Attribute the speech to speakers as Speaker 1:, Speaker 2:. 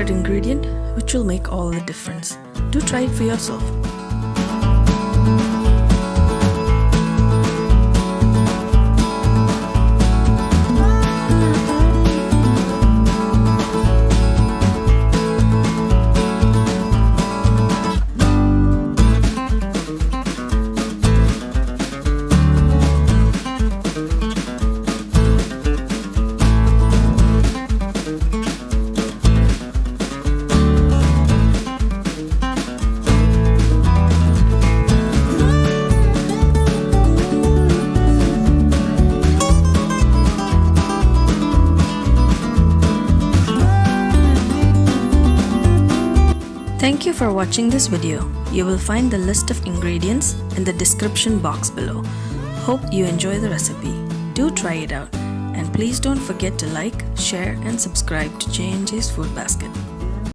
Speaker 1: secret ingredient which will make all the difference. Do try it for yourself. Thank you for watching this video. You will find the list of ingredients in the description box below. Hope you enjoy the recipe. Do try it out. And please don't forget to like, share and subscribe to J&J's Food Basket.